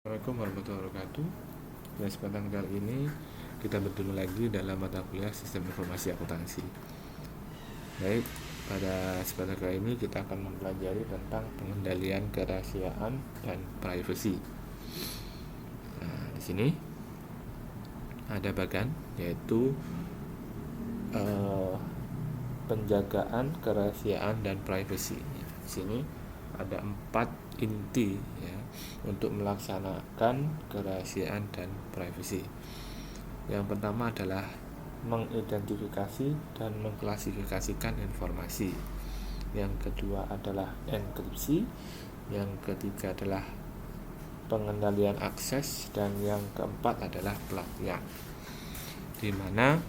Assalamualaikum warahmatullahi wabarakatuh. Pada kesempatan kali ini kita bertemu lagi dalam mata kuliah Sistem Informasi Akuntansi. Baik, pada kesempatan kali ini kita akan mempelajari tentang pengendalian kerahasiaan dan privasi. Nah, di sini ada bagan yaitu penjagaan kerahasiaan dan privasi. Di sini ada 4 inti ya untuk melaksanakan kerahasiaan dan privasi. Yang pertama adalah mengidentifikasi dan mengklasifikasikan informasi. Yang kedua adalah enkripsi. Yang ketiga adalah pengendalian akses, dan yang keempat adalah pelatihan. Di mana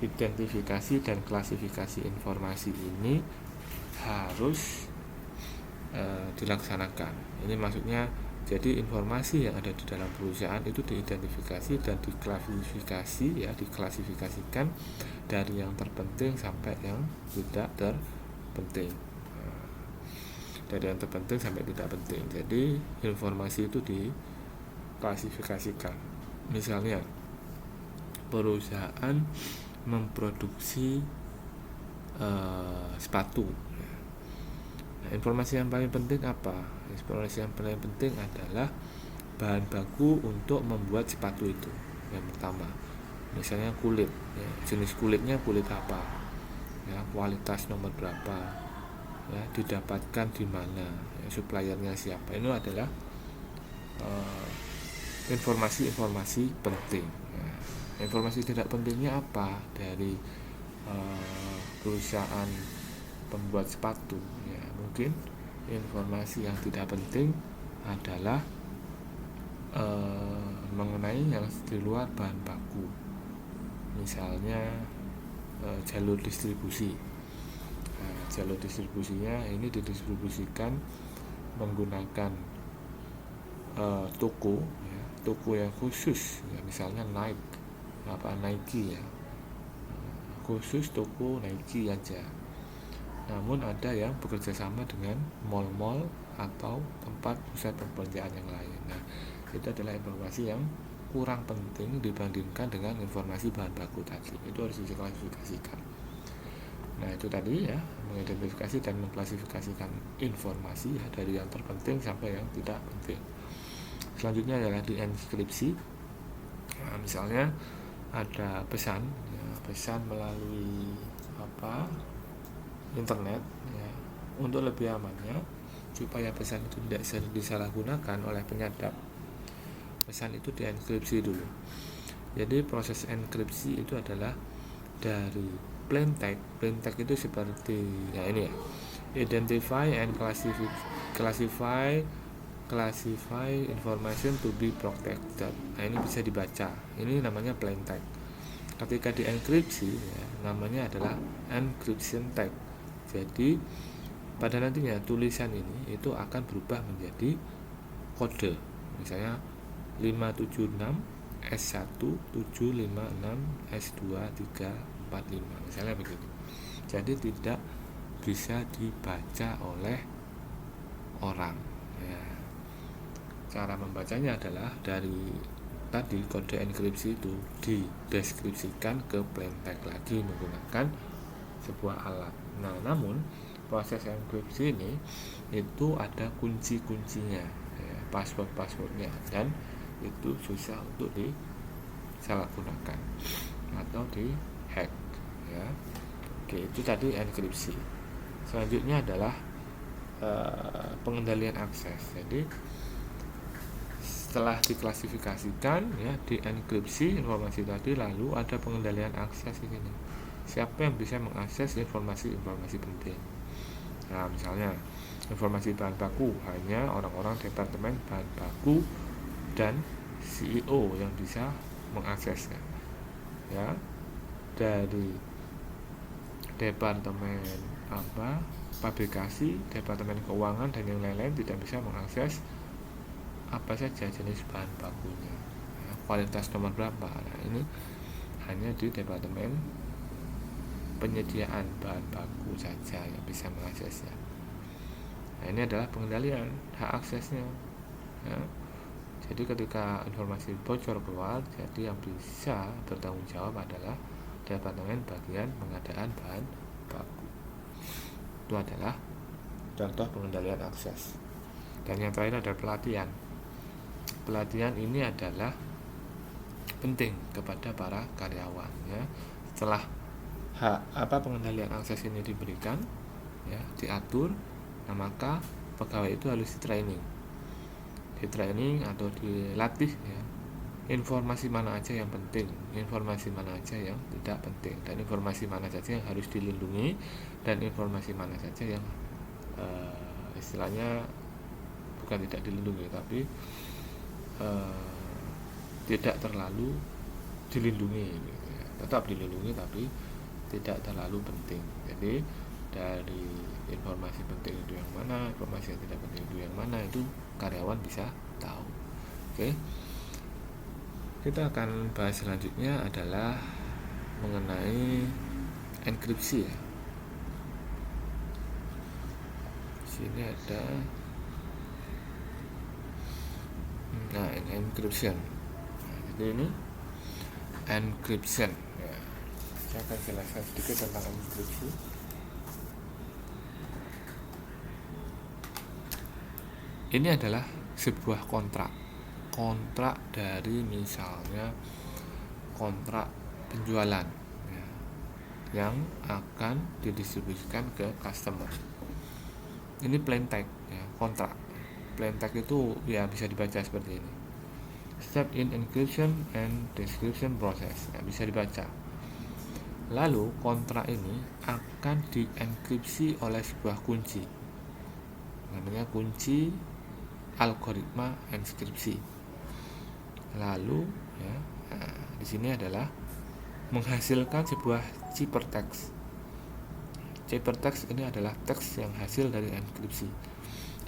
identifikasi dan klasifikasi informasi ini harus dilaksanakan. Ini maksudnya, jadi informasi yang ada di dalam perusahaan itu diidentifikasi dan diklasifikasikan dari yang terpenting sampai yang tidak terpenting. Dari yang terpenting sampai tidak penting. Jadi informasi itu diklasifikasikan. Misalnya perusahaan memproduksi sepatu. Informasi yang paling penting apa? Informasi yang paling penting adalah bahan baku untuk membuat sepatu itu. Yang pertama, misalnya kulit, ya, jenis kulitnya kulit apa, ya, kualitas nomor berapa, ya, didapatkan di mana, ya, suppliernya siapa. Ini adalah informasi-informasi penting. Ya. Informasi tidak pentingnya apa dari perusahaan pembuat sepatu, ya, mungkin informasi yang tidak penting adalah mengenai yang di luar bahan baku, misalnya jalur distribusi. Jalur distribusinya ini didistribusikan menggunakan toko yang khusus, ya, misalnya Nike ya, khusus toko Nike aja. Namun ada yang bekerja sama dengan mall-mall atau tempat pusat perbelanjaan yang lain. Nah, itu adalah informasi yang kurang penting dibandingkan dengan informasi bahan baku tadi. Itu harus diklasifikasikan. Nah, itu tadi ya, mengidentifikasi dan mengklasifikasikan informasi ya, dari yang terpenting sampai yang tidak penting. Selanjutnya adalah dienkripsi. Nah, misalnya ada pesan melalui internet, ya, untuk lebih amannya supaya pesan itu tidak disalahgunakan oleh penyadap, pesan itu dienkripsi dulu. Jadi proses enkripsi itu adalah dari plain text. Plain text itu seperti ya ini ya, identify and classify information to be protected. Nah, ini bisa dibaca. Ini namanya plain text. Ketika dienkripsi, ya, namanya adalah encryption text. Jadi pada nantinya tulisan ini itu akan berubah menjadi kode, misalnya 576 S1 756 S2 345, misalnya begitu. Jadi tidak bisa dibaca oleh orang, ya. Cara membacanya adalah dari tadi kode enkripsi itu dideskripsikan ke plain text lagi menggunakan sebuah alat. Nah, namun proses enkripsi ini itu ada kunci-kuncinya, ya, password-passwordnya, dan itu susah untuk disalahgunakan atau dihack, ya. Oke, itu tadi enkripsi. Selanjutnya adalah pengendalian akses. Jadi setelah diklasifikasikan, ya, dienkripsi informasi tadi, lalu ada pengendalian akses ini. Siapa yang bisa mengakses informasi-informasi penting? Nah, misalnya informasi bahan baku hanya orang-orang departemen bahan baku dan CEO yang bisa mengaksesnya. Ya, dari departemen pabrikasi, departemen keuangan dan yang lain-lain tidak bisa mengakses apa saja jenis bahan bakunya, ya, kualitas nomor berapa. Nah, ini hanya di departemen penyediaan bahan baku saja yang bisa mengaksesnya. Nah, ini adalah pengendalian hak aksesnya, ya. Jadi ketika informasi bocor keluar, jadi yang bisa bertanggung jawab adalah Departemen Bagian Pengadaan Bahan Baku. Itu adalah contoh pengendalian akses. Dan yang terakhir adalah pelatihan. Pelatihan ini adalah penting kepada para karyawan, ya. Setelah pengendalian akses ini diberikan, ya, diatur, nah maka pegawai itu harus di training atau dilatih, ya, informasi mana aja yang penting, informasi mana aja yang tidak penting, dan informasi mana saja yang harus dilindungi, dan informasi mana saja yang istilahnya bukan tidak dilindungi, tapi tidak terlalu dilindungi, gitu ya. Tetap dilindungi tapi tidak terlalu penting. Jadi dari informasi penting itu yang mana, informasi yang tidak penting itu yang mana, itu karyawan bisa tahu. Oke, kita akan bahas selanjutnya adalah mengenai enkripsi, ya. Sini ada encryption. Jadi ini encryption, ya. Saya akan jelaskan sedikit tentang enkripsi. Ini adalah sebuah kontrak dari misalnya kontrak penjualan, ya, yang akan didistribusikan ke customer. Ini plain text, ya, kontrak. Plain text itu ya bisa dibaca seperti ini. Step in encryption and description process, ya, bisa dibaca. Lalu kontrak ini akan dienkripsi oleh sebuah kunci, namanya kunci algoritma enkripsi. Lalu, ya, di sini adalah menghasilkan sebuah ciphertext. Ciphertext ini adalah teks yang hasil dari enkripsi.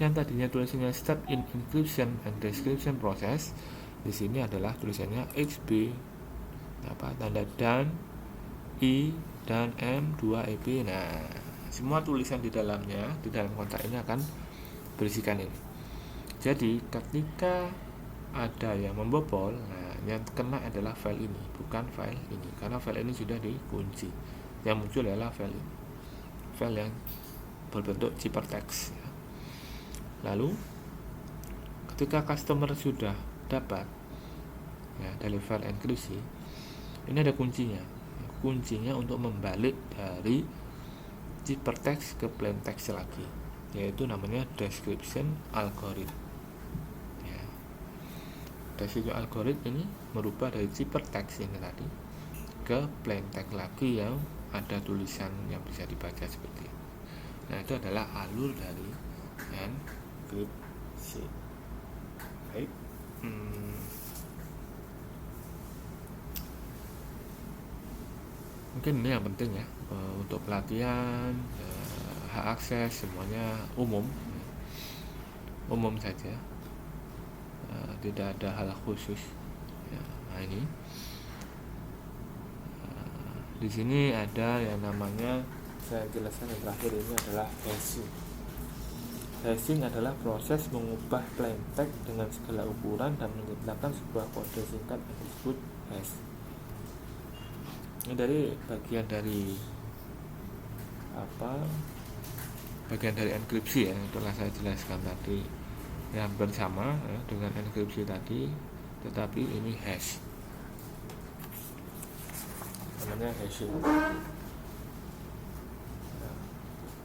Yang tadinya tulisannya step in encryption and description process, di sini adalah tulisannya XB, tanda dan I dan M 2 EP. Nah, semua tulisan di dalam kontrak ini akan berisikan ini. Jadi ketika ada yang membobol, nah yang kena adalah file ini, bukan file ini, karena file ini sudah dikunci. Yang muncul adalah file ini, file yang berbentuk ciphertext, ya. Lalu ketika customer sudah dapat, ya, dari file enkripsi, ini ada kuncinya. Kuncinya untuk membalik dari ciphertext ke plain text lagi, yaitu namanya description algorithm. Description algorithm ini merubah dari ciphertext ini tadi ke plain text lagi yang ada tulisan yang bisa dibaca seperti ini. Nah, itu adalah alur dari enkripsi. Baik. Mungkin ini yang penting, ya, untuk pelatihan, hak akses semuanya umum saja. Tidak ada hal khusus, ya. Nah, ini di sini ada yang namanya, saya jelaskan yang terakhir ini adalah hashing. Hashing adalah proses mengubah plain text dengan segala ukuran dan menciptakan sebuah kode singkat yang disebut hash. Ini dari bagian dari enkripsi, ya, itulah saya jelaskan tadi. Yang bersama, ya, dengan enkripsi tadi, tetapi ini hash, namanya hashing.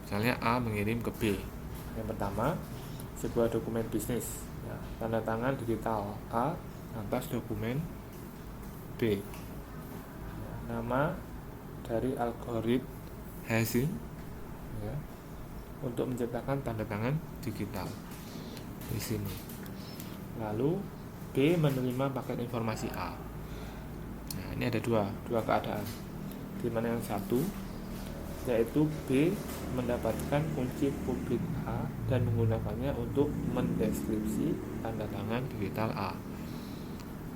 Misalnya A mengirim ke B. Yang pertama, sebuah dokumen bisnis, ya, tanda tangan digital A atas dokumen B. Nama dari algoritma hashing, ya, untuk menciptakan tanda tangan digital di sini. Lalu B menerima paket informasi A. Nah, ini ada dua keadaan. Di mana yang satu, yaitu B mendapatkan kunci publik A dan menggunakannya untuk mendeskripsi tanda tangan digital A.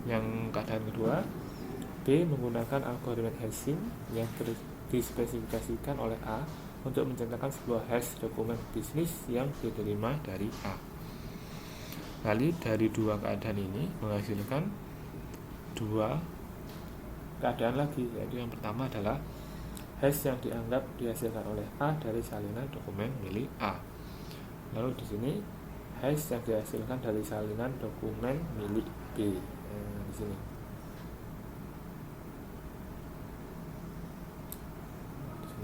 Yang keadaan kedua, B menggunakan algoritma hashing yang dispesifikasikan oleh A untuk menciptakan sebuah hash dokumen bisnis yang diterima dari A. Lalu dari dua keadaan ini menghasilkan dua keadaan lagi, yaitu yang pertama adalah hash yang dianggap dihasilkan oleh A dari salinan dokumen milik A. Lalu di sini hash yang dihasilkan dari salinan dokumen milik B. Di sini.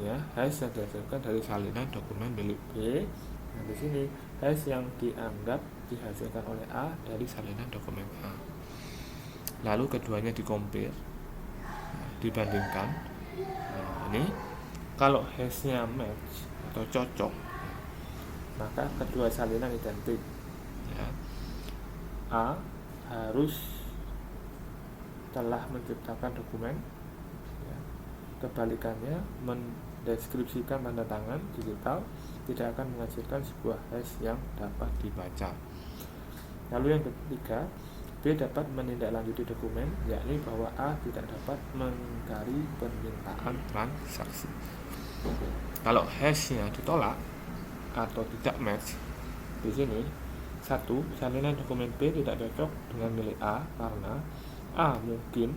Ya, hash yang dihasilkan dari salinan dokumen milik B. Nah, di sini hash yang dianggap dihasilkan oleh A dari salinan dokumen A. Lalu keduanya dikompare, dibandingkan. Nah, ini kalau hashnya match atau cocok, maka kedua salinan identik. Ya. A harus telah menciptakan dokumen. Ya. Kebalikannya, mendeskripsikan tanda tangan digital tidak akan menghasilkan sebuah hash yang dapat dibaca. Lalu yang ketiga, B dapat menindaklanjuti dokumen, yakni bahwa A tidak dapat mengingkari permintaan transaksi. Kalau hashnya ditolak atau tidak match, di sini satu, salinan dokumen B tidak cocok dengan milik A karena A mungkin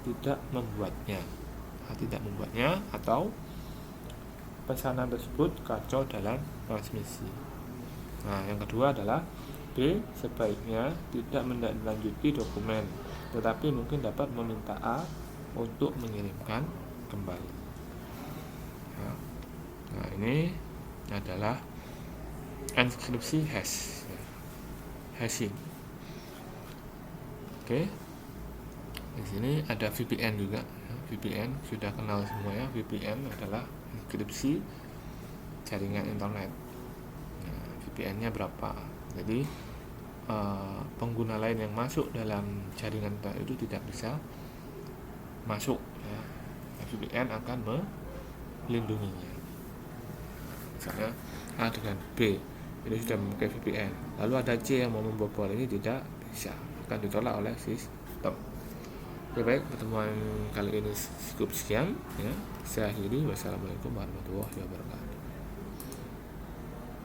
tidak membuatnya, atau pesanan tersebut kacau dalam transmisi. Nah, yang kedua adalah B sebaiknya tidak menindaklanjuti dokumen, tetapi mungkin dapat meminta A untuk mengirimkan kembali. Nah, ini adalah enkripsi hash, hashing. Oke. Di sini ada VPN juga. VPN sudah kenal semua ya. VPN adalah enkripsi jaringan internet. Nah, VPN-nya berapa? Jadi pengguna lain yang masuk dalam jaringan internet itu tidak bisa masuk. Ya. VPN akan melindunginya. Misalnya A dengan B ini sudah memakai VPN, lalu ada C yang mau membobol, ini tidak bisa, akan ditolak oleh sistem. Oke, baik, pertemuan kali ini cukup sekian ya. Saya akhiri. Wassalamualaikum warahmatullahi wabarakatuh.